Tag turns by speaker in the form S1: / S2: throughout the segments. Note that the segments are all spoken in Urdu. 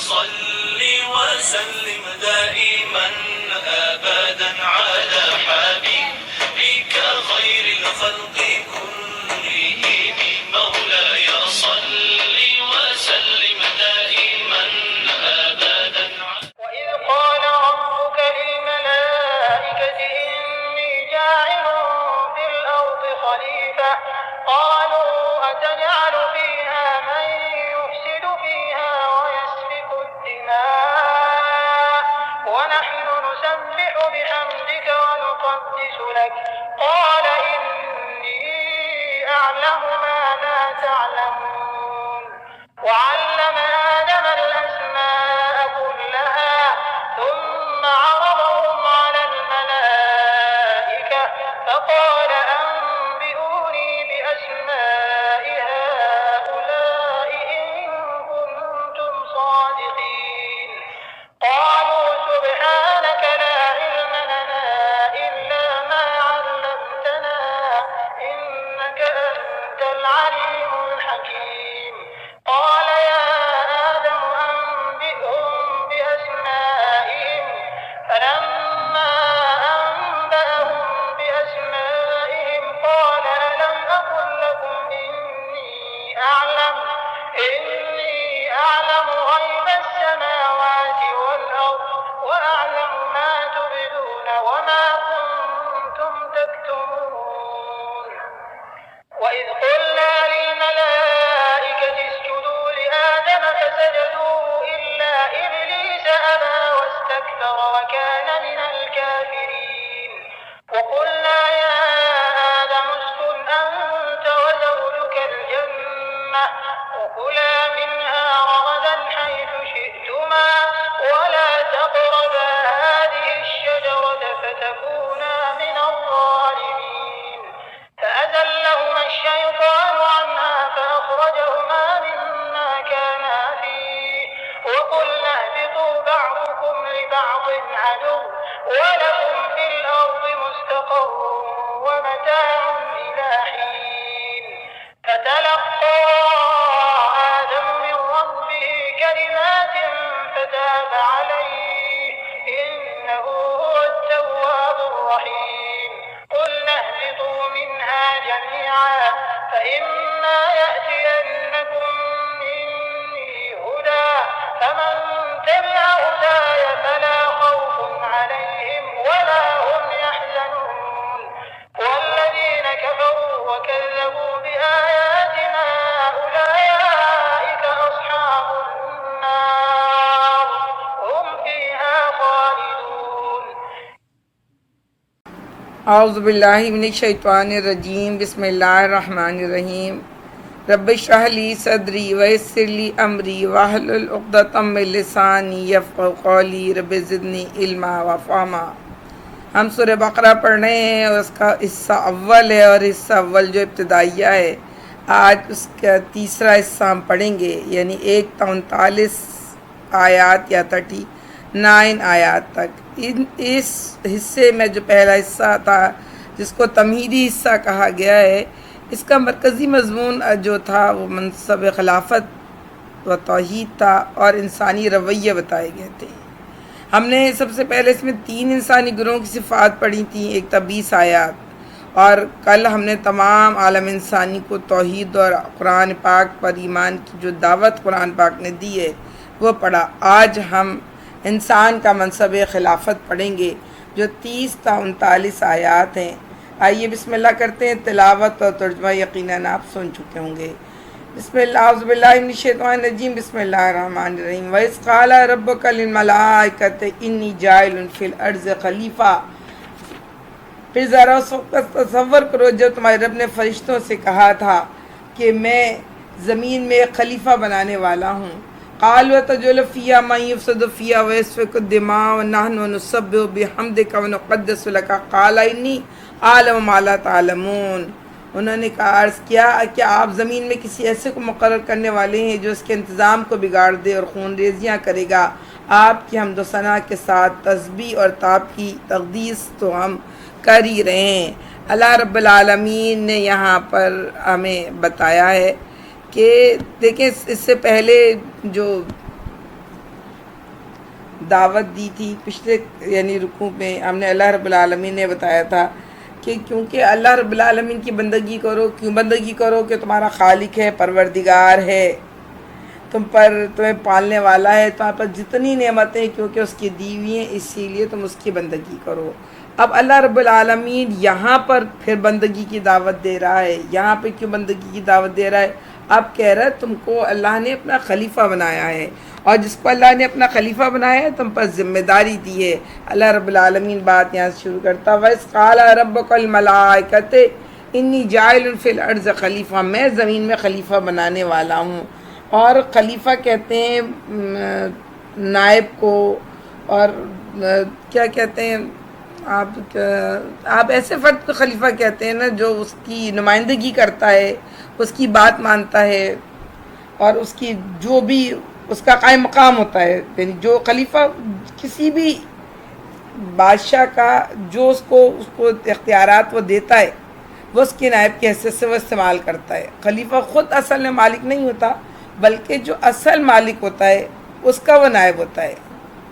S1: صل وسلم دائما أبدا على حبيبك خير الخلق كلهم مولاي صل وسلم دائما أبدا. وإذ قال ربك للملائكة إني جاعل في الأرض خليفة قالوا أتجعل فيها من يفسد فيها ويسفك الدماء ونحن نسبح بحمدك ونقدس لك قال إني أعلم ما لا تعلمون. وعلم آدم الأسماء كلها ثم عرضهم على الملائكة فقال أنبئوني بأسماء هؤلاء إن كنتم صادقين. قالوا سبحانك لا علم لنا إلا ما علمتنا إنك أنت العليم الحكيم. قال يا آدم أنبئهم بأسمائهم فلما أنبأهم بأسمائهم قال ألم أقل لكم إني أعلم غيب السماوات والأرض وأعلم ما تبدون وما كنتم تكتمون. وإذ قلنا للملائكة اسجدوا لآدم فسجدوا إلا إبليس أبى واستكبر وكان من الكافرين. وقلنا يا آدم اسكن أنت وزوجك الجنة وكلا منها رغدا حيث شئتما ولا تقربا هذه الشجرة فتكونا من الظالمين. فأزلهما الشيطان عنها فأخرجهما مما كانا فيه وقلنا اهبطوا بعضكم لبعض عدو ولكم في الأرض مستقر ومتاع إلى حين. فتلقى آدم من ربه كلمات فتاب عليه إنه هو التواب الرحيم. قلنا اهبطوا منها جميعا فإما يأتينكم مني هدى فمن تبع هداي فلا خوف عليهم ولا هم يحزنون. والذين كفروا وكذبوا بآياتنا أولئك أصحاب النار هم فيها خالدون.
S2: اعوذ باللہ من الشیطان الرجیم بسم اللہ الرحمن الرحیم رب اشرح لی صدری ویسر لی امری واحلل عقدۃ من لسانی یفقہوا قولی رب زدنی علما وفہما۔ ہم سورہ بقرہ پڑھ رہے ہیں اور اس کا حصہ اول ہے اور حصہ اول جو ابتدائیہ ہے آج اس کا تیسرا حصہ ہم پڑھیں گے یعنی 139 آیات یا 39 آیات تک۔ اس حصے میں جو پہلا حصہ تھا جس کو تمہیدی حصہ کہا گیا ہے اس کا مرکزی مضمون جو تھا وہ منصب خلافت و توحید تھا اور انسانی رویے بتائے گئے تھے۔ ہم نے سب سے پہلے اس میں 3 انسانی گروہوں کی صفات پڑھی تھیں، ایک تا 20 آیات، اور کل ہم نے تمام عالم انسانی کو توحید اور قرآن پاک پر ایمان کی جو دعوت قرآن پاک نے دی ہے وہ پڑھا۔ آج ہم انسان کا منصب خلافت پڑھیں گے جو 30 تا 39 آیات ہیں۔ آئیے بسم اللہ کرتے ہیں، تلاوت اور ترجمہ یقیناً آپ سن چکے ہوں گے۔ بسم اللہ اعوذ باللہ من الشیطان الرجیم بسم اللہ الرحمن الرحیم وَإِذْ قَالَ رَبُّكَ لِلْمَلَائِكَةِ إِنِّي جَاعِلٌ فِي الْأَرْضِ خلیفہ۔ پھر ذرا اس وقت تصور کرو جب تمہارے رب نے فرشتوں سے کہا تھا کہ میں زمین میں ایک خلیفہ بنانے والا ہوں۔ قَالُوا أَتَجْعَلُ فِيهَا مَن يُفْسِدُ فِيهَا وَيَسْفِكُ الدِّمَاءَ وَنَحْنُ نُسَبِّحُ بِحَمْدِكَ وَنُقَدِّسُ لَكَ قَالَ إِنِّي أَعْلَمُ مَا لَا تَعْلَمُونَ۔ انہوں نے کہا عرض کیا کہ آپ زمین میں کسی ایسے کو مقرر کرنے والے ہیں جو اس کے انتظام کو بگاڑ دے اور خون ریزیاں کرے گا۔ آپ کی حمد و ثنا کے ساتھ تسبیح اور تاب کی تقدیس تو ہم کر ہی رہے ہیں۔ اللہ رب العالمین نے یہاں پر ہمیں بتایا ہے کہ دیکھیں اس سے پہلے جو دعوت دی تھی پچھلے یعنی رکوع میں ہم نے اللہ رب العالمین نے بتایا تھا کہ کیونکہ اللہ رب العالمین کی بندگی کرو. کیوں بندگی کرو؟ کہ تمہارا خالق ہے، پروردگار ہے، تمہیں پالنے والا ہے، تمہارے پاس جتنی نعمتیں کیونکہ اس کی دی ہوئی ہیں، اسی لیے تم اس کی بندگی کرو. اب اللہ رب العالمین یہاں پر پھر بندگی کی دعوت دے رہا ہے. یہاں پہ کیوں بندگی کی دعوت دے رہا ہے؟ اب کہہ رہا ہے تم کو اللہ نے اپنا خلیفہ بنایا ہے، اور جس کو اللہ نے اپنا خلیفہ بنایا ہے تم پر ذمہ داری دی ہے. اللہ رب العالمین بات یہاں سے شروع کرتا ہے، وَإِذْ قَالَ رَبُّكَ الْمَلَائِكَةِ إِنِّي جَاعِلٌ فِي الْأَرْضِ خلیفہ، میں زمین میں خلیفہ بنانے والا ہوں. اور خلیفہ کہتے ہیں نائب کو، اور کیا کہتے ہیں آپ ایسے فرد کو خلیفہ کہتے ہیں نا جو اس کی نمائندگی کرتا ہے، اس کی بات مانتا ہے، اور اس کی جو بھی اس کا قائم مقام ہوتا ہے. یعنی جو خلیفہ کسی بھی بادشاہ کا جو اس کو اختیارات وہ دیتا ہے وہ اس کی نائب کی حیثیت سے وہ استعمال کرتا ہے. خلیفہ خود اصل میں مالک نہیں ہوتا، بلکہ جو اصل مالک ہوتا ہے اس کا وہ نائب ہوتا ہے،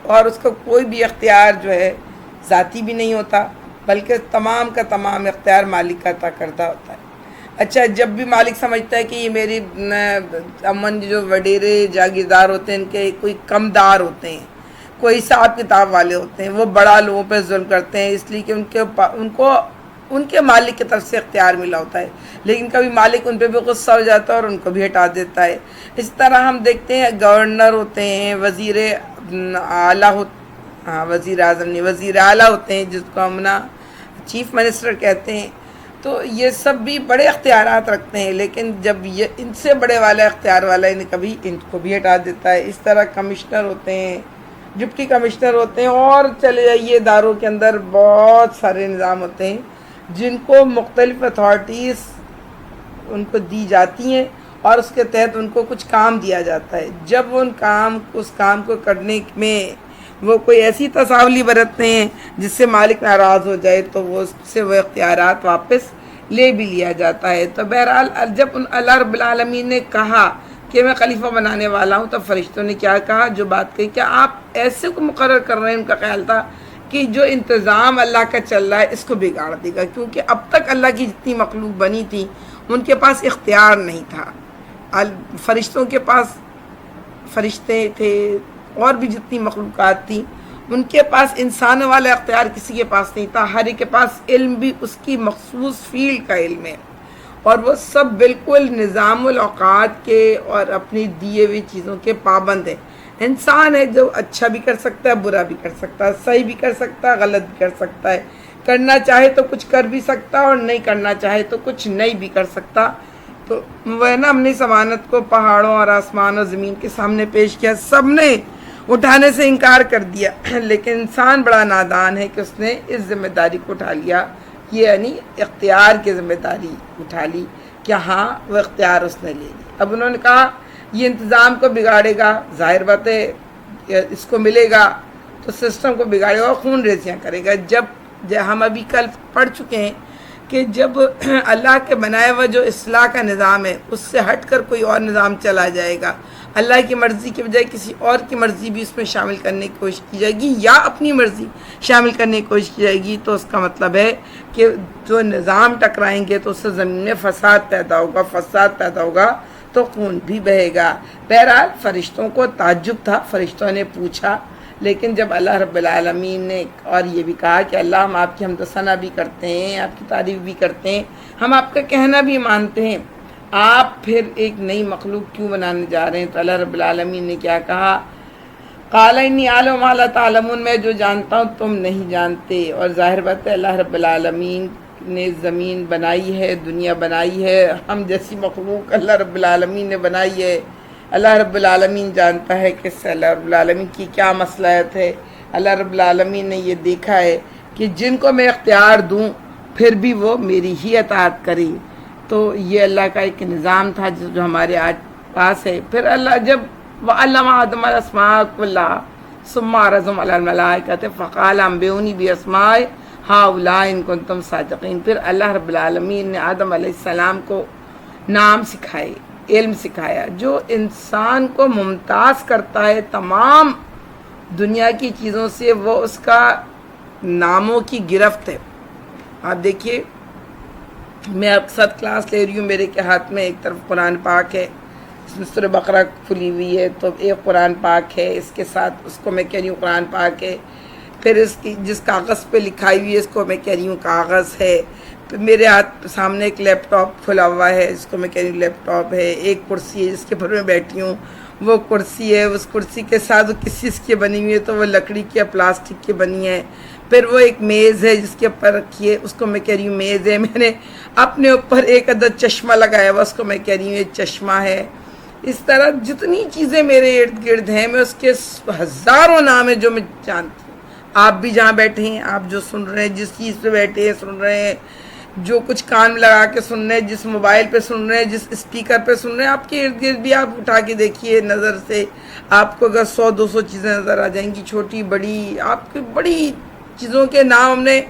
S2: اور اس کا کوئی بھی اختیار جو ہے ذاتی بھی نہیں ہوتا، بلکہ تمام کا تمام اختیار مالک کا عطا کردہ ہوتا ہے. اچھا، جب بھی مالک سمجھتا ہے کہ یہ میری امن جو وڈیرے جاگیردار ہوتے ہیں ان کے کوئی کم دار ہوتے ہیں، کوئی حساب کتاب والے ہوتے ہیں، وہ بڑا لوگوں پہ ظلم کرتے ہیں اس لیے کہ ان کے مالک کی طرف سے اختیار ملا ہوتا ہے، لیکن کبھی مالک ان پہ بھی غصہ ہو جاتا ہے اور ان کو بھی ہٹا دیتا ہے. اس طرح ہم دیکھتے ہیں گورنر ہوتے ہیں، وزیر اعظم نہیں، وزیر اعلیٰ ہوتے ہیں جس کو ہم نا چیف منسٹر کہتے ہیں. تو یہ سب بھی بڑے اختیارات رکھتے ہیں، لیکن جب یہ ان سے بڑے والا اختیار والا انہیں کبھی ان کو بھی ہٹا دیتا ہے. اس طرح کمشنر ہوتے ہیں، ڈپٹی کمشنر ہوتے ہیں، اور چلے جائیے اداروں کے اندر بہت سارے نظام ہوتے ہیں جن کو مختلف اتھارٹیز ان کو دی جاتی ہیں، اور اس کے تحت ان کو کچھ کام دیا جاتا ہے. جب اس کام کو کرنے میں وہ کوئی ایسی تصاولی برتتے ہیں جس سے مالک ناراض ہو جائے تو وہ اس سے وہ اختیارات واپس لے بھی لیا جاتا ہے. تو بہرحال جب اللہ رب العالمین نے کہا کہ میں خلیفہ بنانے والا ہوں، تو فرشتوں نے کیا کہا، جو بات کہی، کہ آپ ایسے کو مقرر کر رہے ہیں. ان کا خیال تھا کہ جو انتظام اللہ کا چل رہا ہے اس کو بگاڑ دے گا، کیونکہ اب تک اللہ کی جتنی مخلوق بنی تھی ان کے پاس اختیار نہیں تھا. فرشتوں کے پاس فرشتے تھے، اور بھی جتنی مخلوقات تھیں ان کے پاس انسانوں والا اختیار کسی کے پاس نہیں تھا. ہر ایک کے پاس علم بھی اس کی مخصوص فیلڈ کا علم ہے، اور وہ سب بالکل نظام الاوقات کے اور اپنی دیے ہوئی چیزوں کے پابند ہیں. انسان ہے جو اچھا بھی کر سکتا ہے، برا بھی کر سکتا ہے، صحیح بھی کر سکتا ہے، غلط بھی کر سکتا ہے. کرنا چاہے تو کچھ کر بھی سکتا ہے، اور نہیں کرنا چاہے تو کچھ نہیں بھی کر سکتا. تو وہ نا ہم نے ضمانت کو پہاڑوں اور آسمان اور زمین کے سامنے پیش کیا، سب نے اٹھانے سے انکار کر دیا، لیکن انسان بڑا نادان ہے کہ اس نے اس ذمہ داری کو اٹھا لیا. یہ یعنی اختیار کی ذمہ داری اٹھا لی کہ ہاں وہ اختیار اس نے لے لی. اب انہوں نے کہا یہ انتظام کو بگاڑے گا، ظاہر بات ہے اس کو ملے گا تو سسٹم کو بگاڑے گا اور خون ریزیاں کرے گا. جب ہم ابھی کل پڑھ چکے ہیں کہ جب اللہ کے بنایا ہوا جو اصلاح کا نظام ہے اس سے ہٹ کر کوئی اور نظام چلا جائے گا، اللہ کی مرضی کے بجائے کسی اور کی مرضی بھی اس میں شامل کرنے کی کوشش کی جائے گی، یا اپنی مرضی شامل کرنے کی کوشش کی جائے گی، تو اس کا مطلب ہے کہ جو نظام ٹکرائیں گے تو اس سے زمین میں فساد پیدا ہوگا تو خون بھی بہے گا. بہرحال فرشتوں کو تعجب تھا، فرشتوں نے پوچھا، لیکن جب اللہ رب العالمین نے اور یہ بھی کہا کہ اللہ ہم آپ کی حمد و ثنا بھی کرتے ہیں، آپ کی تعریف بھی کرتے ہیں، ہم آپ کا کہنا بھی مانتے ہیں، آپ پھر ایک نئی مخلوق کیوں بنانے جا رہے ہیں؟ تو اللہ رب العالمین نے کیا کہا، قال انی اعلم ما لا تعلمون، میں جو جانتا ہوں تم نہیں جانتے. اور ظاہر بات ہے اللہ رب العالمین نے زمین بنائی ہے، دنیا بنائی ہے، ہم جیسی مخلوق اللہ رب العالمین نے بنائی ہے. اللہ رب العالمین جانتا ہے کہ اللہ رب العالمین کی کیا مصلحت ہے. اللہ رب العالمین نے یہ دیکھا ہے کہ جن کو میں اختیار دوں پھر بھی وہ میری ہی اطاعت کرے. تو یہ اللہ کا ایک نظام تھا جو ہمارے آج پاس ہے. پھر اللہ جب وَعَلَّمَ آدَمَ الْأَسْمَاءَ كُلَّهَا ثُمَّ عَرَضَهُمْ عَلَى الْمَلَائِكَةِ فَقَالَ أَنبِئُونِي بِأَسْمَاءِ هَؤُلَاءِ إِن كُنتُمْ صَادِقِينَ. پھر اللہ رب العالمین نے آدم علیہ السلام کو نام سکھائے، علم سکھایا جو انسان کو ممتاز کرتا ہے تمام دنیا کی چیزوں سے وہ اس کا ناموں کی گرفت ہے. آپ دیکھیے میں آپ کے ساتھ کلاس لے رہی ہوں، میرے کے ہاتھ میں ایک طرف قرآن پاک ہے، اس میں سورہ بقرہ کھلی ہوئی ہے، تو ایک قرآن پاک ہے، اس کے ساتھ اس کو میں کہہ رہی ہوں قرآن پاک ہے. پھر اس کی جس کاغذ پہ لکھائی ہوئی ہے اس کو میں کہہ رہی ہوں کاغذ ہے. پھر میرے ہاتھ سامنے ایک لیپ ٹاپ کھلا ہوا ہے، اس کو میں کہہ رہی ہوں لیپ ٹاپ ہے. ایک کرسی ہے جس کے اوپر میں بیٹھی ہوں، وہ کرسی ہے. اس کرسی کے ساتھ وہ کس چیز کی بنی ہوئی ہے تو وہ لکڑی کی یا پلاسٹک کی بنی ہے. پھر وہ ایک میز ہے جس کے اوپر رکھی ہے، اس کو میں کہہ رہی ہوں میز ہے. میں نے اپنے اوپر ایک عدد چشمہ لگایا ہوا، اس کو میں کہہ رہی ہوں یہ چشمہ ہے. اس طرح جتنی چیزیں میرے ارد گرد ہیں میں اس کے ہزاروں نام ہیں جو میں جانتی ہوں. آپ بھی جہاں بیٹھے ہیں، آپ جو سن رہے ہیں، جس چیز پہ بیٹھے ہیں سن رہے ہیں، جو کچھ کان میں لگا کے سن رہے ہیں، جس موبائل پہ سن رہے ہیں، جس اسپیکر پہ سن رہے ہیں، آپ کے ارد گرد بھی آپ اٹھا کے دیکھیے نظر سے. آپ کو اگر 100-200 چیزیں نظر آ جائیں گی، چھوٹی بڑی، آپ کی بڑی چیزوں کے نام ہم نے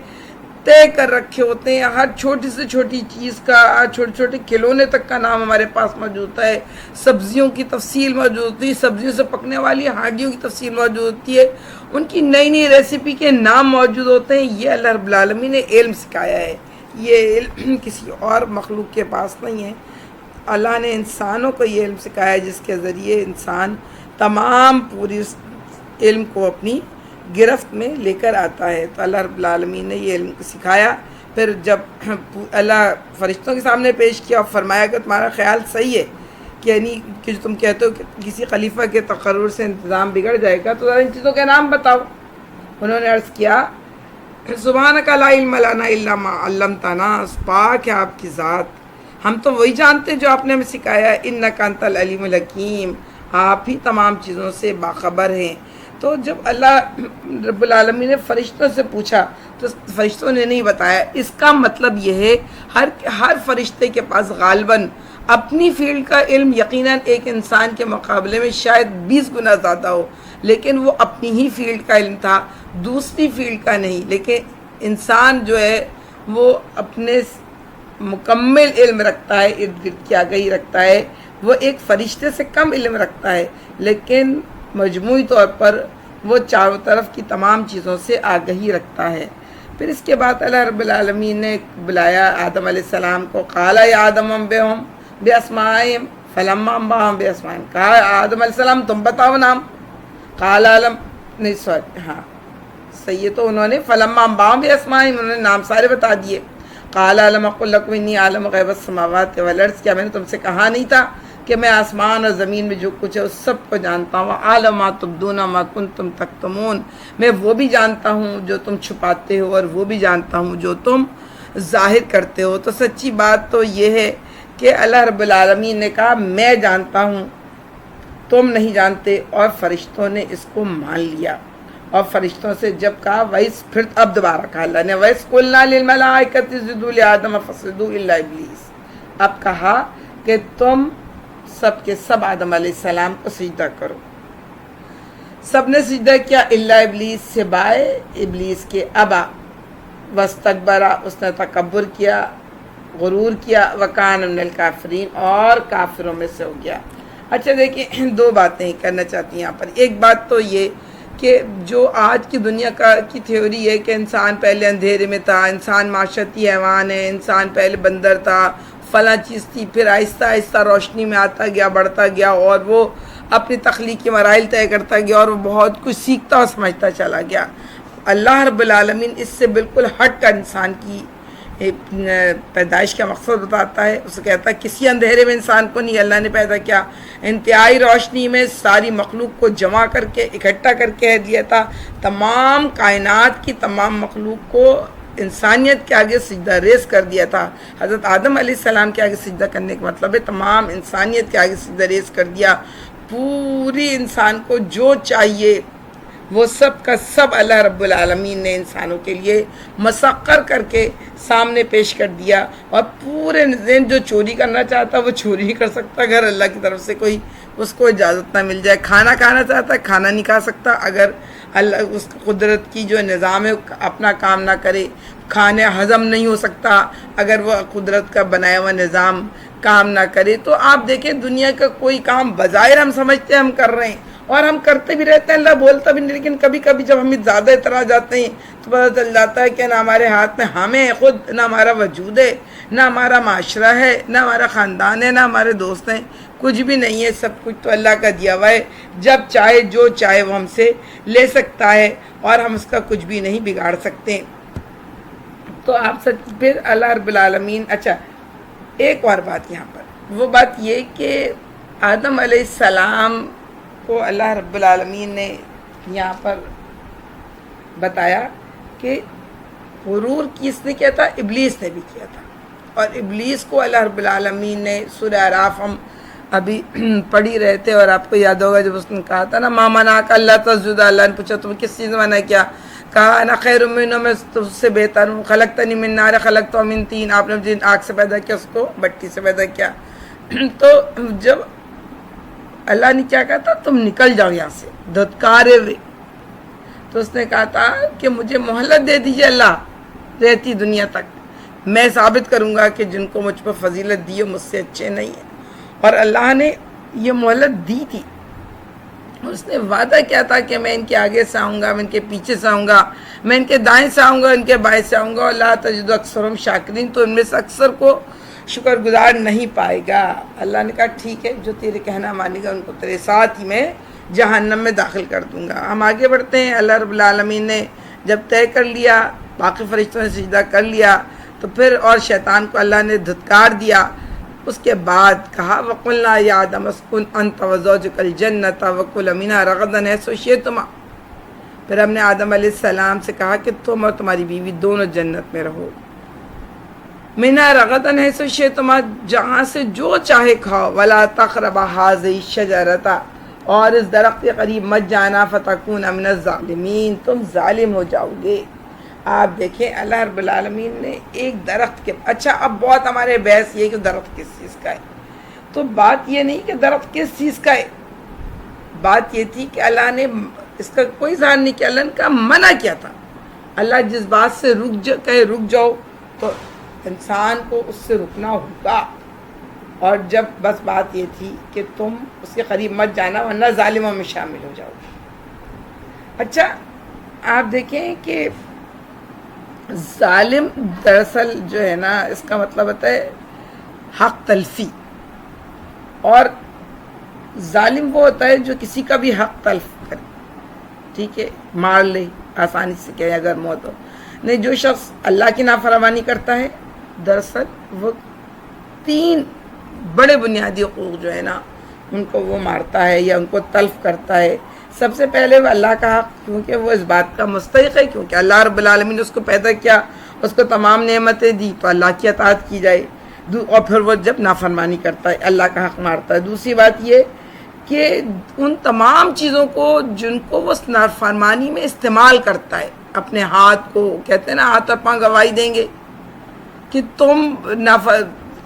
S2: طے کر رکھے ہوتے ہیں. ہر چھوٹی سے چھوٹی چیز کا، ہر چھوٹے چھوٹے کھلونے تک کا نام ہمارے پاس موجود ہے. سبزیوں کی تفصیل موجود ہوتی ہے، سبزیوں سے پکنے والی ہانڈیوں کی تفصیل موجود ہوتی ہے، ان کی نئی نئی ریسیپی کے نام موجود ہوتے ہیں. یہ اللہ رب العالمین نے علم سکھایا ہے. یہ علم کسی اور مخلوق کے پاس نہیں ہے. اللہ نے انسانوں کو یہ علم سکھایا ہے جس کے ذریعے انسان تمام پوری علم کو اپنی گرفت میں لے کر آتا ہے. تو اللہ رب العالمین نے یہ علم سکھایا. پھر جب اللہ فرشتوں کے سامنے پیش کیا اور فرمایا کہ تمہارا خیال صحیح ہے کہ یعنی کہ جو تم کہتے ہو کہ کسی خلیفہ کے تقرر سے انتظام بگڑ جائے گا، تو ذرا ان چیزوں کے نام بتاؤ. انہوں نے عرض کیا سبحانک لا علم لنا الا ما علمتنا، پاک ہے آپ کی ذات، ہم تو وہی جانتے ہیں جو آپ نے ہمیں سکھایا ہے. انک انت العلیم الحکیم، آپ ہی تمام چیزوں سے باخبر ہیں. تو جب اللہ رب العالمین نے فرشتوں سے پوچھا تو فرشتوں نے نہیں بتایا. اس کا مطلب یہ ہے ہر فرشتے کے پاس غالباً اپنی فیلڈ کا علم یقیناً ایک انسان کے مقابلے میں شاید 20 گنا زیادہ ہو، لیکن وہ اپنی ہی فیلڈ کا علم تھا، دوسری فیلڈ کا نہیں. لیکن انسان جو ہے وہ اپنے مکمل علم رکھتا ہے، ارد گرد کی آگاہی رکھتا ہے. وہ ایک فرشتے سے کم علم رکھتا ہے، لیکن مجموعی طور پر وہ چاروں طرف کی تمام چیزوں سے آگاہی رکھتا ہے. پھر اس کے بعد اللہ رب العالمین نے بلایا آدم علیہ السلام کو. قال یا آدم انبئہم باسمائہم فلما انبأہم باسمائہم، کہا آدم علیہ السلام تم بتاؤ نام. قال عالم نہیں سوری ہاں صحیح تو انہوں نے فلما انبأہم باسمائہم، انہوں نے نام سارے بتا دیے. قال علم اقل لکم انی عالم غیب السماوات والارض، کیا میں نے تم سے کہا نہیں تھا کہ میں آسمان اور زمین میں جو کچھ ہے اس سب کو جانتا ہوں. عالم ما تبدون ما کنتم تکتمون، میں وہ بھی جانتا ہوں جو تم چھپاتے ہو اور وہ بھی جانتا ہوں جو تم ظاہر کرتے ہو. تو سچی بات تو یہ ہے کہ اللہ رب العالمین نے کہا میں جانتا ہوں تم نہیں جانتے، اور فرشتوں نے اس کو مان لیا. اور فرشتوں سے جب کہا وَإِذْ، پھر اب دوبارہ کہا اللہ نے وَإِذْ قُلْنَا لِلْمَلَائِكَةِ اسْجُدُوا لِآدَمَ فَسَجَدُوا إِلَّا إِبْلِيسَ، اب کہا کہ تم سب کے سب آدم علیہ السلام کو سجدہ کرو. سب نے سجدہ کیا الا ابلیس، سوائے ابلیس کے. ابا واستکبر، اس نے تکبر کیا، غرور کیا. وکان من الکافرین، اور کافروں میں سے ہو گیا. اچھا دیکھیں دو باتیں کرنا چاہتی ہیں یہاں پر. ایک بات تو یہ کہ جو آج کی دنیا کی تھیوری ہے کہ انسان پہلے اندھیرے میں تھا، انسان معاشرتی حیوان ہے، انسان پہلے بندر تھا، فلاں چیز تھی، پھر آہستہ آہستہ روشنی میں آتا گیا، بڑھتا گیا، اور وہ اپنی تخلیقی مراحل طے کرتا گیا، اور وہ بہت کچھ سیکھتا اور سمجھتا چلا گیا. اللہ رب العالمین اس سے بالکل ہٹ کر انسان کی پیدائش کا مقصد بتاتا ہے. اسے کہتا ہے کسی اندھیرے میں انسان کو نہیں اللہ نے پیدا کیا، انتہائی روشنی میں ساری مخلوق کو جمع کر کے اکٹھا کر کے دیا تھا. تمام کائنات کی تمام مخلوق کو انسانیت کے آگے سجدہ ریز کر دیا تھا. حضرت آدم علیہ السلام کے آگے سجدہ کرنے کا مطلب ہے تمام انسانیت کے آگے سجدہ ریز کر دیا. پوری انسان کو جو چاہیے وہ سب کا سب اللہ رب العالمین نے انسانوں کے لیے مسخر کر کے سامنے پیش کر دیا. اور پورے ذہن جو چوری کرنا چاہتا وہ چوری نہیں کر سکتا اگر اللہ کی طرف سے کوئی اس کو اجازت نہ مل جائے. کھانا کھانا چاہتا ہے کھانا نہیں کھا سکتا اگر اللہ اس قدرت کی جو نظام ہے اپنا کام نہ کرے. کھانے ہضم نہیں ہو سکتا اگر وہ قدرت کا بنایا ہوا نظام کام نہ کرے. تو آپ دیکھیں دنیا کا کوئی کام بظاہر ہم سمجھتے ہیں ہم کر رہے ہیں اور ہم کرتے بھی رہتے ہیں، اللہ بولتا بھی نہیں، لیکن کبھی کبھی جب ہمیں زیادہ اطراع جاتے ہیں تو پتہ چل جاتا ہے کہ نہ ہمارے ہاتھ میں ہمیں خود، نہ ہمارا وجود ہے، نہ ہمارا معاشرہ ہے، نہ ہمارا خاندان ہے، نہ ہمارے دوست ہیں، کچھ بھی نہیں ہے، سب کچھ تو اللہ کا دیا ہوا ہے، جب چاہے جو چاہے وہ ہم سے لے سکتا ہے اور ہم اس کا کچھ بھی نہیں بگاڑ سکتے۔ تو آپ سچ پھر اللہ رب العالمین، اچھا ایک اور بات یہاں پر، وہ بات یہ کہ آدم علیہ السلام کو اللہ رب العالمین نے یہاں پر بتایا کہ غرور کس نے کیا تھا؟ ابلیس نے بھی کیا تھا، اور ابلیس کو اللہ رب العالمین نے سورہ اعراف ہم ابھی پڑھی رہے تھے، اور آپ کو یاد ہوگا جب اس نے کہا تھا نا ما منعک اللہ تسجد، اللہ نے پوچھا تمہیں کس چیز میں منع کیا؟ کہا انا خیر منہ، میں تجھ سے بہتر ہوں، خلقتنی من نار خلقتہ من طین، آپ نے جن آگ سے پیدا کیا اس کو مٹی سے پیدا کیا۔ تو جب اللہ نے کیا کہا تھا تم نکل جاؤ یہاں سے دھتکارے ہوئے، تو اس نے کہا تھا کہ مجھے مہلت دے دیجیے اللہ رہتی دنیا تک، میں ثابت کروں گا کہ جن کو مجھ پر فضیلت دی ہے مجھ سے اچھے نہیں ہیں۔ اور اللہ نے یہ مہلت دی تھی، اس نے وعدہ کیا تھا کہ میں ان کے آگے سے آؤں گا، میں ان کے پیچھے سے آؤں گا، میں ان کے دائیں سے آؤں گا، ان کے بائیں سے آؤں گا، لا تجد اکثرهم شاکرین، تو ان میں سے اکثر کو شکر گزار نہیں پائے گا۔ اللہ نے کہا ٹھیک ہے، جو تیرے کہنا مانے گا ان کو تیرے ساتھ ہی میں جہنم میں داخل کر دوں گا۔ ہم آگے بڑھتے ہیں۔ اللہ رب العالمین نے جب طے کر لیا، باقی فرشتوں نے سجدہ کر لیا، تو پھر اور شیطان کو اللہ نے دھتکار دیا۔ اس کے بعد کہا وَقُلْنَا يَا آدَمُ اسْكُنْ أَنْتَ وَزَوْجُكَ الْجَنَّةَ وَكُلَا مِنْهَا رَغَدًا حَيْثُ شِئْتُمَا، پھر ہم نے آدم علیہ السلام سے کہا کہ تم اور تمہاری بیوی دونوں جنت میں رہو، مِنْهَا رَغَدًا حَيْثُ شِئْتُمَا، جہاں سے جو چاہے کھاؤ، وَلَا تَقْرَبَا هَٰذِهِ الشَّجَرَةَ، اور اس درخت کے قریب مت جانا، فَتَكُونَ مِنَ الظَّالِمِينَ، تم ظالم ہو جاؤ گے۔ آپ دیکھیں اللہ رب العالمین نے ایک درخت کے، اچھا اب بہت ہمارے بحث یہ کہ درخت کس چیز کا ہے، تو بات یہ نہیں کہ درخت کس چیز کا ہے، بات یہ تھی کہ اللہ نے اس کا کوئی اظہار نہیں کیا، اللہ نے کہا منع کیا تھا۔ اللہ جس بات سے رک جاؤ تو انسان کو اس سے رکنا ہوگا، اور جب بس بات یہ تھی کہ تم اس کے قریب مت جانا ورنہ ظالموں میں شامل ہو جاؤ گے۔ اچھا آپ دیکھیں کہ ظالم دراصل جو ہے نا، اس کا مطلب ہوتا ہے حق تلفی، اور ظالم وہ ہوتا ہے جو کسی کا بھی حق تلف کرے، ٹھیک ہے، مار لے آسانی سے، کہ اگر موت ہو نہیں۔ جو شخص اللہ کی نافرمانی کرتا ہے دراصل وہ 3 بڑے بنیادی حقوق جو ہے نا ان کو وہ مارتا ہے یا ان کو تلف کرتا ہے۔ سب سے پہلے وہ اللہ کا حق، کیونکہ وہ اس بات کا مستحق ہے، کیونکہ اللہ رب العالمین نے اس کو پیدا کیا، اس کو تمام نعمتیں دی، تو اللہ کی اطاعت کی جائے، اور پھر وہ جب نافرمانی کرتا ہے اللہ کا حق مارتا ہے۔ دوسری بات یہ کہ ان تمام چیزوں کو جن کو وہ نافرمانی میں استعمال کرتا ہے، اپنے ہاتھ کو، کہتے ہیں نا ہاتھ اور پاؤں گواہی دیں گے کہ تم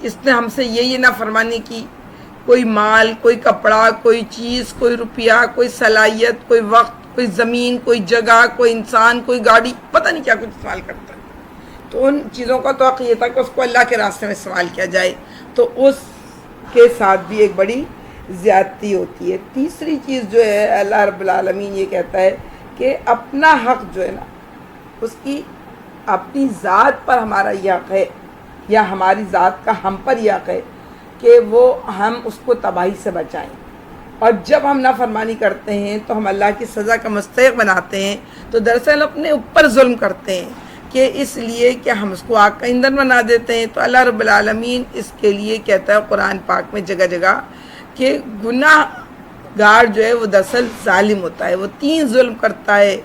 S2: اس نے ہم سے یہ نافرمانی کی، کوئی مال، کوئی کپڑا، کوئی چیز، کوئی روپیہ، کوئی صلاحیت، کوئی وقت، کوئی زمین، کوئی جگہ، کوئی انسان، کوئی گاڑی، پتہ نہیں کیا کچھ استعمال کرتا ہے، تو ان چیزوں کا تو حق یہ تھا کہ اس کو اللہ کے راستے میں استعمال کیا جائے، تو اس کے ساتھ بھی ایک بڑی زیادتی ہوتی ہے۔ تیسری چیز جو ہے اللہ رب العالمین یہ کہتا ہے کہ اپنا حق جو ہے نا، اس کی اپنی ذات پر ہمارا یہ حق ہے، یا ہماری ذات کا ہم پر یہ حق ہے کہ وہ ہم اس کو تباہی سے بچائیں، اور جب ہم نافرمانی کرتے ہیں تو ہم اللہ کی سزا کا مستحق بناتے ہیں، تو دراصل اپنے اوپر ظلم کرتے ہیں، کہ اس لیے کہ ہم اس کو آگ کا ایندھن بنا دیتے ہیں۔ تو اللہ رب العالمین اس کے لیے کہتا ہے قرآن پاک میں جگہ جگہ کہ گناہ گار جو ہے وہ دراصل ظالم ہوتا ہے، وہ 3 ظلم کرتا ہے،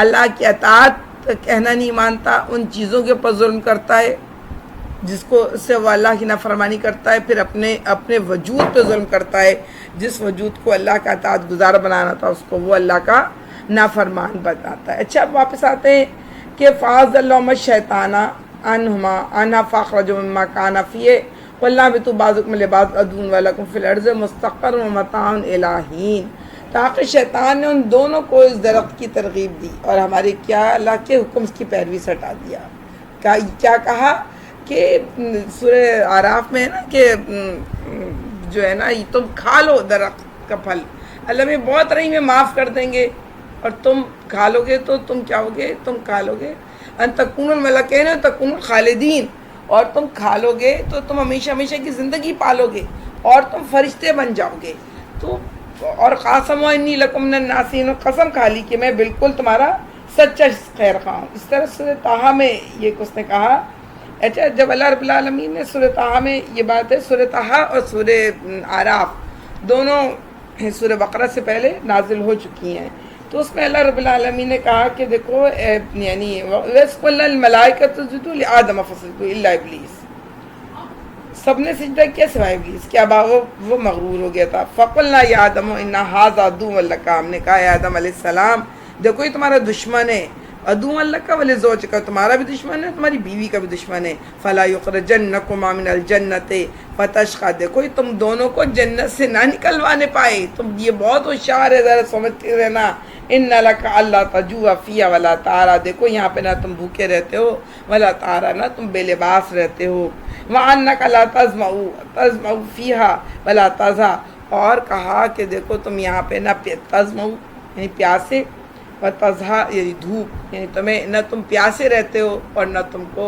S2: اللہ کی اطاعت کہنا نہیں مانتا، ان چیزوں کے اوپر ظلم کرتا ہے جس کو سے وہ اللہ کی نافرمانی کرتا ہے، پھر اپنے وجود پہ ظلم کرتا ہے، جس وجود کو اللہ کا اطاعت گزار بنانا تھا اس کو وہ اللہ کا نافرمان بناتا ہے۔ اچھا اب واپس آتے ہیں کہ فاز اللہم الشیطانہ عنہما عنہا فاخرجوا مما کان فیہ واللہ بتو بعضکم لبعض عدو ولکم فی الارض مستقر ومتاع الی حین، تاکہ شیطان نے ان دونوں کو اس درخت کی ترغیب دی اور ہمارے کیا اللہ کے حکم کی پیروی سے ہٹا دیا۔ کیا کہا کہ سورہ اعراف میں ہے نا کہ جو ہے نا یہ تم کھا لو درخت کا پھل، اللہ میں بہت رحیم ہے، معاف کر دیں گے، اور تم کھا لو گے تو تم کیا ہوگے، تم کھا لو گے ان تکون الملکین تکون الخالدین، اور تم کھا لو گے تو تم ہمیشہ ہمیشہ کی زندگی پالو گے اور تم فرشتے بن جاؤ گے۔ تو اور قاسم انی لکم من الناصحین، قسم کھا لی کہ میں بالکل تمہارا سچا خیر خواہ ہوں۔ اس طرح سورہ طٰہٰ میں یہ اس نے کہا۔ اچھا، جب اللہ رب العالمین نے سورہ طٰہٰ میں یہ بات ہے، سورہ طٰہٰ اور سورہ اعراف دونوں سورہ بقرہ سے پہلے نازل ہو چکی ہیں، تو اس میں اللہ رب العالمین نے کہا کہ دیکھو یعنی وَإِذْ قُلْنَا الْمَلَائِكَةُ اسْجُدُوا لِآدَمَ فَسَجَدُوا إِلَّا إِبْلِيسَ، سب نے سجدہ کیا سوائے ابلیس، کیا وہ مغرور ہو گیا تھا۔ فَقُلْنَا يَا آدَمُ إِنَّ هَٰذَا عَدُوٌّ لَكَ، ہم نے کہا اے آدم علیہ السلام دیکھو یہ تمہارا دشمن ہے، عدوٌّ لَكَ وَلِزَوْجِكَ، تمہارا بھی دشمن ہے، تمہاری بیوی کا بھی دشمن ہے۔ فَلَا يُخْرِجَنَّكُمَا مِنَ الْجَنَّةِ فَتَشْقَىٰ، دیکھو یہ تم دونوں کو جنت سے نہ نکلوانے پائے، تم یہ بہت ہوشیار ہے، ذرا سمجھتے رہنا۔ إِنَّ لَكَ أَلَّا تَجُوعَ فِيهَا وَلَا تَعْرَىٰ، دیکھو یہاں پہ نہ تم بھوکے رہتے ہو، ولا تَعْرَىٰ، نہ تم بے لباس رہتے ہو۔ وَأَنَّكَ لَا تَظْمَأُ فِيهَا وَلَا تَضْحَىٰ، اور کہا کہ دیکھو تم یہاں پہ نہ تَظْمَأُ یعنی پیاسے، وَتَضْحَىٰ یعنی دھوپ، یعنی تمہیں نہ تم پیاسے رہتے ہو اور نہ تم کو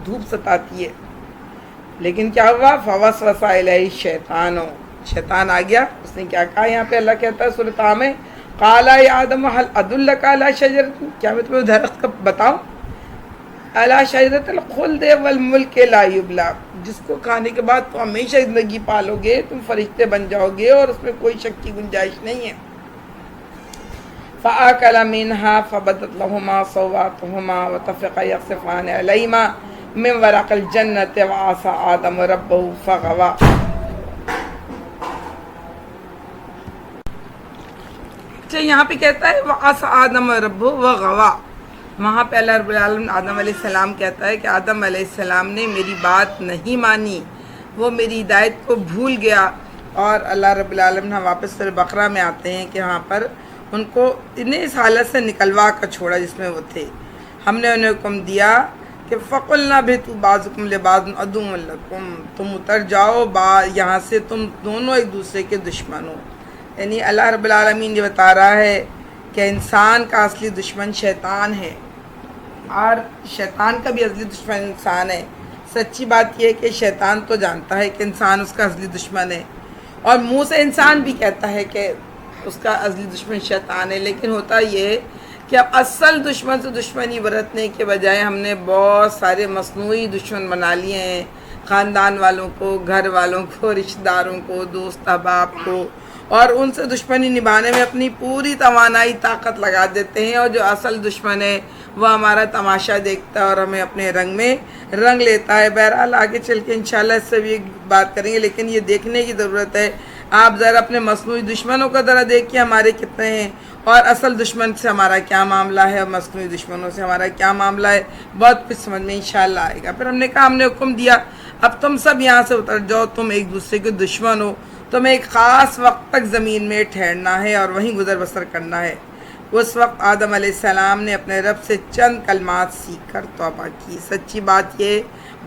S2: دھوپ ستاتی ہے۔ لیکن کیا ہوا، فَوَسْوَسَ إِلَيْهِ الشَّيْطَانُ، شیطان آ گیا، اس نے کیا کہا، یہاں پہ اللہ کہتا ہے سورۃ طٰہٰ میں قَالَ يَا آدَمُ هَلْ أَدُلُّكَ عَلَىٰ شَجَرَةٍ، کیا میں تمہیں درخت کا بتاؤں، عَلَىٰ شَجَرَةِ الْخُلْدِ وَالْمُلْكِ لَا يَبْلَىٰ، جس کو کھانے کے بعد تم ہمیشہ زندگی پالو گے، تم فرشتے بن جاؤ گے اور اس میں کوئی شک کی گنجائش نہیں ہے۔ فَأَكَلَ مِنْهَا فَبَدَتْ لَهُمَا سَوْآتُهُمَا وَطَفِقَا يَخْصِفَانِ عَلَيْهِمَا مِنْ وَرَقِ الْجَنَّةِ وَعَصَىٰ آدَمُ رَبَّهُ فَغَوَىٰ۔ اچھا، یہاں پہ کہتا ہے وَعَصَىٰ آدَمُ رَبَّهُ وَغَوَىٰ، وہاں پہ اللہ رب العالمین آدم علیہ السلام کہتا ہے کہ آدم علیہ السلام نے میری بات نہیں مانی، وہ میری ہدایت کو بھول گیا۔ اور اللہ رب العالمین ہم واپس سورہ بقرہ میں آتے ہیں کہ وہاں پر ان کو انہیں اس حالت سے نکلوا کر چھوڑا جس میں وہ تھے۔ ہم نے انہیں حکم دیا کہ فَقُلْنَا اهْبِطُوا بَعْضُكُمْ لِبَعْضٍ عَدُوٌّ لَكُمْ، تم اتر جاؤ یہاں سے، تم دونوں ایک دوسرے کے دشمن ہو۔ یعنی اللہ رب العالمین یہ بتا رہا ہے کہ انسان کا اصلی دشمن شیطان ہے، اور شیطان کا بھی اصلی دشمن انسان ہے۔ سچی بات یہ ہے کہ شیطان تو جانتا ہے کہ انسان اس کا اصلی دشمن ہے، اور منہ سے انسان بھی کہتا ہے کہ اس کا اصلی دشمن شیطان ہے، لیکن ہوتا یہ ہے کہ اب اصل دشمن سے دشمنی برتنے کے بجائے ہم نے بہت سارے مصنوعی دشمن بنا لیے ہیں، خاندان والوں کو، گھر والوں کو، رشتہ داروں کو، دوست احباب کو، اور ان سے دشمنی نبھانے میں اپنی پوری توانائی طاقت لگا دیتے ہیں، اور جو اصل دشمن ہے وہ ہمارا تماشا دیکھتا ہے اور ہمیں اپنے رنگ میں رنگ لیتا ہے۔ بہرحال آگے چل کے انشاءاللہ اس سے بھی بات کریں گے، لیکن یہ دیکھنے کی ضرورت ہے، آپ ذرا اپنے مصنوعی دشمنوں کا ذرا دیکھیے ہمارے کتنے ہیں، اور اصل دشمن سے ہمارا کیا معاملہ ہے، اور مصنوعی دشمنوں سے ہمارا کیا معاملہ ہے، بہت کچھ سمجھ میں انشاءاللہ آئے گا۔ پھر ہم نے کہا، ہم نے حکم دیا اب تم سب یہاں سے اتر جاؤ، تم ایک دوسرے کے دشمن ہو، تمہیں ایک خاص وقت تک زمین میں ٹھہرنا ہے اور وہیں گزر بسر کرنا ہے۔ اس وقت آدم علیہ السلام نے اپنے رب سے چند کلمات سیکھ کر توبہ کی۔ سچی بات یہ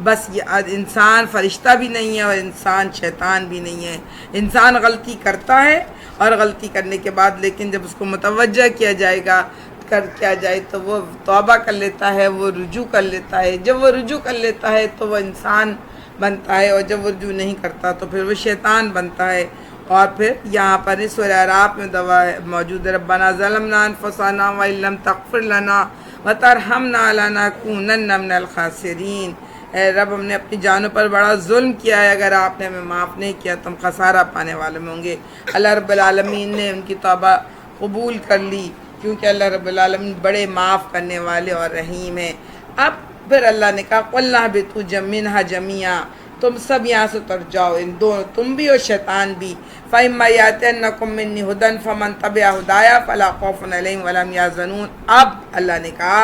S2: بس یہ انسان فرشتہ بھی نہیں ہے اور انسان شیطان بھی نہیں ہے۔ انسان غلطی کرتا ہے، اور غلطی کرنے کے بعد لیکن جب اس کو متوجہ کیا جائے تو وہ توبہ کر لیتا ہے، وہ رجوع کر لیتا ہے۔ جب وہ رجوع کر لیتا ہے تو وہ انسان بنتا ہے، اور جب وہ رجوع نہیں کرتا تو پھر وہ شیطان بنتا ہے۔ اور پھر یہاں پر اس سورہ اعراف میں دعا موجود ہے، ربنا ظلمنا انفسنا وان لم تغفر لنا وترحمنا لنکونن من الخاسرین، اے رب ہم نے اپنی جانوں پر بڑا ظلم کیا ہے، اگر آپ نے ہمیں معاف نہیں کیا تو ہم خسارہ پانے والے میں ہوں گے۔ اللہ رب العالمین نے ان کی توبہ قبول کر لی، کیونکہ اللہ رب العالمین بڑے معاف کرنے والے اور رحیم ہیں۔ اب پھر اللہ نے کہا قُلْنَا اهْبِطُوا مِنْهَا جَمِيعًا، تم سب یہاں سے اتر جاؤ، ان دونوں تم بھی اور شیطان بھی۔ فَإِمَّا يَأْتِيَنَّكُم مِّنِّي هُدًى فَمَن تَبِعَ هُدَايَ فَلَا خَوْفٌ عَلَيْهِمْ وَلَا هُمْ يَحْزَنُونَ۔ اب اللہ نے کہا،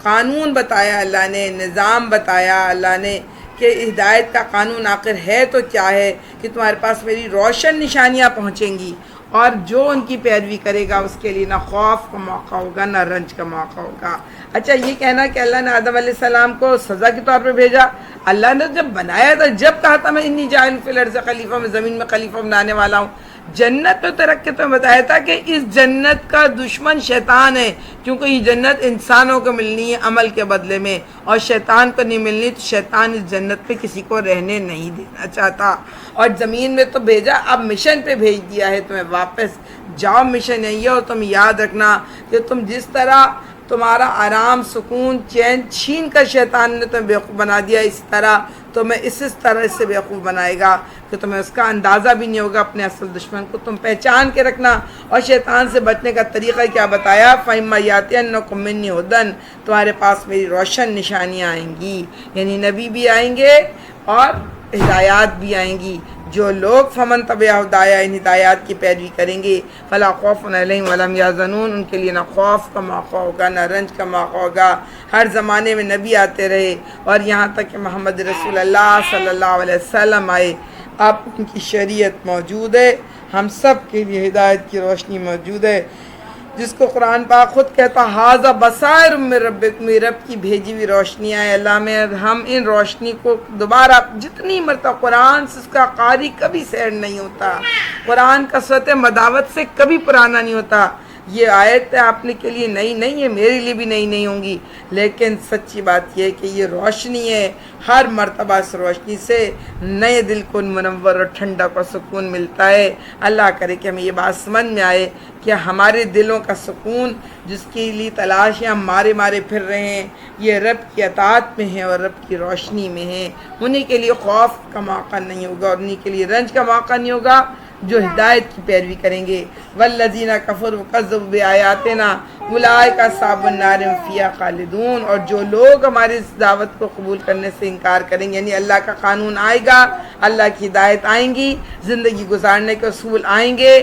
S2: قانون بتایا اللہ نے، نظام بتایا اللہ نے کہ ہدایت کا قانون آخر ہے تو کیا ہے، کہ تمہارے پاس میری روشن نشانیاں پہنچیں گی، اور جو ان کی پیروی کرے گا اس کے لیے نہ خوف کا موقع ہوگا نہ رنج کا موقع ہوگا۔ اچھا، یہ کہنا کہ اللہ نے آدم علیہ السلام کو سزا کے طور پہ بھیجا، اللہ نے جب بنایا تھا، جب کہا تھا میں انی جاعل فی الارض خلیفہ، میں زمین میں خلیفہ بنانے والا ہوں، جنت تو ترک کے تمہیں بتایا تھا کہ اس جنت کا دشمن شیطان ہے، کیونکہ یہ جنت انسانوں کو ملنی ہے عمل کے بدلے میں، اور شیطان کو نہیں ملنی، تو شیطان اس جنت پہ کسی کو رہنے نہیں دینا چاہتا، اور زمین میں تو بھیجا، اب مشن پہ بھیج دیا ہے تمہیں، واپس جاؤ مشن یہی ہے، اور تم یاد رکھنا کہ تم جس طرح تمہارا آرام سکون چین چھین کر شیطان نے تمہیں بیوقوف بنا دیا، اس طرح تمہیں اس طرح سے بیوقوف بنائے گا کہ تمہیں اس کا اندازہ بھی نہیں ہوگا اپنے اصل دشمن کو تم پہچان کے رکھنا۔ اور شیطان سے بچنے کا طریقہ کیا بتایا؟ فَإِمَّا يَأْتِيَنَّكُم مِّنِّي هُدًى، تمہارے پاس میری روشن نشانیاں آئیں گی، یعنی نبی بھی آئیں گے اور ہدایات بھی آئیں گی۔ جو لوگ فمن تبع ہدایا، ان ہدایات کی پیروی کریں گے، فلا خوف علیہم ولا هم يحزنون، ان کے لیے نہ خوف کا موقع ہوگا نہ رنج کا موقع ہوگا۔ ہر زمانے میں نبی آتے رہے، اور یہاں تک کہ محمد رسول اللہ صلی اللہ علیہ وسلم آئے، اب ان کی شریعت موجود ہے، ہم سب کے لیے ہدایت کی روشنی موجود ہے، جس کو قرآن پاک خود کہتا ھذا بصائر من ربکم، میرے رب کی بھیجی ہوئی روشنیاں ہیں اللہ میں، ہم ان روشنی کو دوبارہ جتنی مرتبہ قرآن سے اس کا قاری کبھی سیر نہیں ہوتا، قرآن کا صوت مداوت سے کبھی پرانا نہیں ہوتا۔ یہ آیت آپ نے کے لیے نئی نہیں ہے، میرے لیے بھی نئی نہیں ہوں گی، لیکن سچی بات یہ ہے کہ یہ روشنی ہے، ہر مرتبہ اس روشنی سے نئے دل کو منور اور ٹھنڈا اور سکون ملتا ہے۔ اللہ کرے کہ ہمیں یہ بات سمجھ میں آئے کہ ہمارے دلوں کا سکون جس کے لیے تلاشیں ہم مارے پھر رہے ہیں، یہ رب کی اطاعت میں ہے اور رب کی روشنی میں ہے، انہی کے لیے خوف کا موقع نہیں ہوگا اور انہی کے لیے رنج کا موقع نہیں ہوگا جو ہدایت کی پیروی کریں گے۔ والذین کفروا وکذبوا بآیاتنا اولئک اصحاب النار هم فیہا خالدون، اور جو لوگ ہماری اس دعوت کو قبول کرنے سے انکار کریں گے، یعنی اللہ کا قانون آئے گا، اللہ کی ہدایت آئیں گی، زندگی گزارنے کے اصول آئیں گے،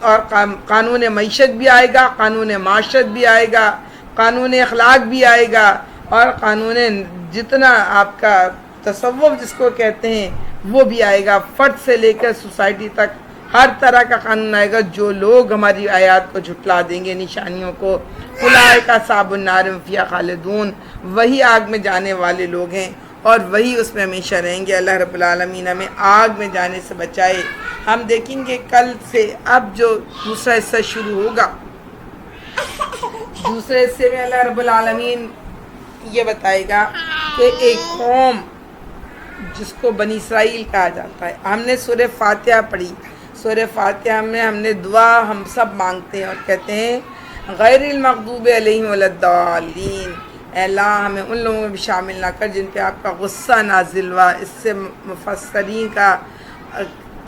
S2: اور قانون معیشت بھی آئے گا، قانون معاشرت بھی آئے گا، قانون اخلاق بھی آئے گا، اور قانون جتنا آپ کا تصوف جس کو کہتے ہیں وہ بھی آئے گا، فرد سے لے کر سوسائٹی تک ہر طرح کا قانون آئے گا۔ جو لوگ ہماری آیات کو جھٹلا دیں گے، نشانیوں کو، اولئک اصحاب النار هم فیہا خالدون، وہی آگ میں جانے والے لوگ ہیں اور وہی اس میں ہمیشہ رہیں گے۔ اللہ رب العالمین ہمیں آگ میں جانے سے بچائے۔ ہم دیکھیں گے کل سے اب جو دوسرا حصہ شروع ہوگا، دوسرے حصے میں اللہ رب العالمین یہ بتائے گا کہ ایک قوم جس کو بنی اسرائیل کہا جاتا ہے، ہم نے سورہ فاتحہ پڑھی، سورہ فاتحہ میں ہم نے دعا ہم سب مانگتے ہیں اور کہتے ہیں غیر المغضوب علیہم ولا الضالین، اے اللہ ہمیں ان لوگوں میں بھی شامل نہ کر جن پہ آپ کا غصہ نازل ہوا۔ اس سے مفسرین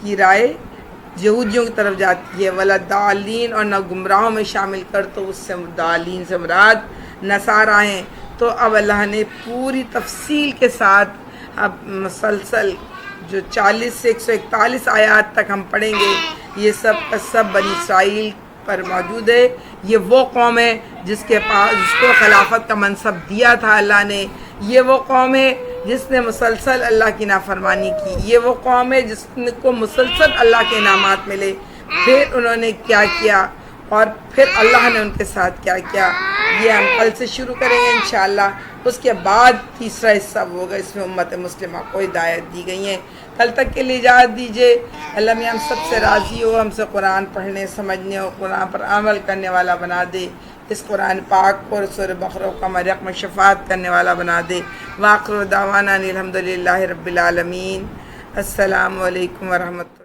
S2: کی رائے یہودیوں کی طرف جاتی ہے، ولا الضالین، اور نہ گمراہوں میں شامل کر، تو اس سے ضالین سے مراد نصارہ ہیں۔ تو اب اللہ نے پوری تفصیل کے ساتھ اب مسلسل جو 40 سے 141 آیات تک ہم پڑھیں گے، یہ سب کا سب بنی اسرائیل پر موجود ہے۔ یہ وہ قوم ہے جس کو خلافت کا منصب دیا تھا اللہ نے، یہ وہ قوم ہے جس نے مسلسل اللہ کی نافرمانی کی، یہ وہ قوم ہے جس کو مسلسل اللہ کے انعامات ملے، پھر انہوں نے کیا کیا اور پھر اللہ نے ان کے ساتھ کیا کیا، یہ ہم کل سے شروع کریں گے انشاءاللہ۔ اس کے بعد تیسرا حصہ ہوگا، اس میں امت مسلمہ کو ہدایت دی گئی ہیں۔ کل تک کے لیے اجازت دیجیے۔ اللہ میں ہم سب سے راضی ہو، ہم سے قرآن پڑھنے سمجھنے اور قرآن پر عمل کرنے والا بنا دے، اس قرآن پاک کو اور سورہ بقرہ کو ہمارے حق میں شفاعت کرنے والا بنا دے۔ وآخر دعوانا الحمدللہ رب العالمین۔ السلام علیکم ورحمۃ اللہ۔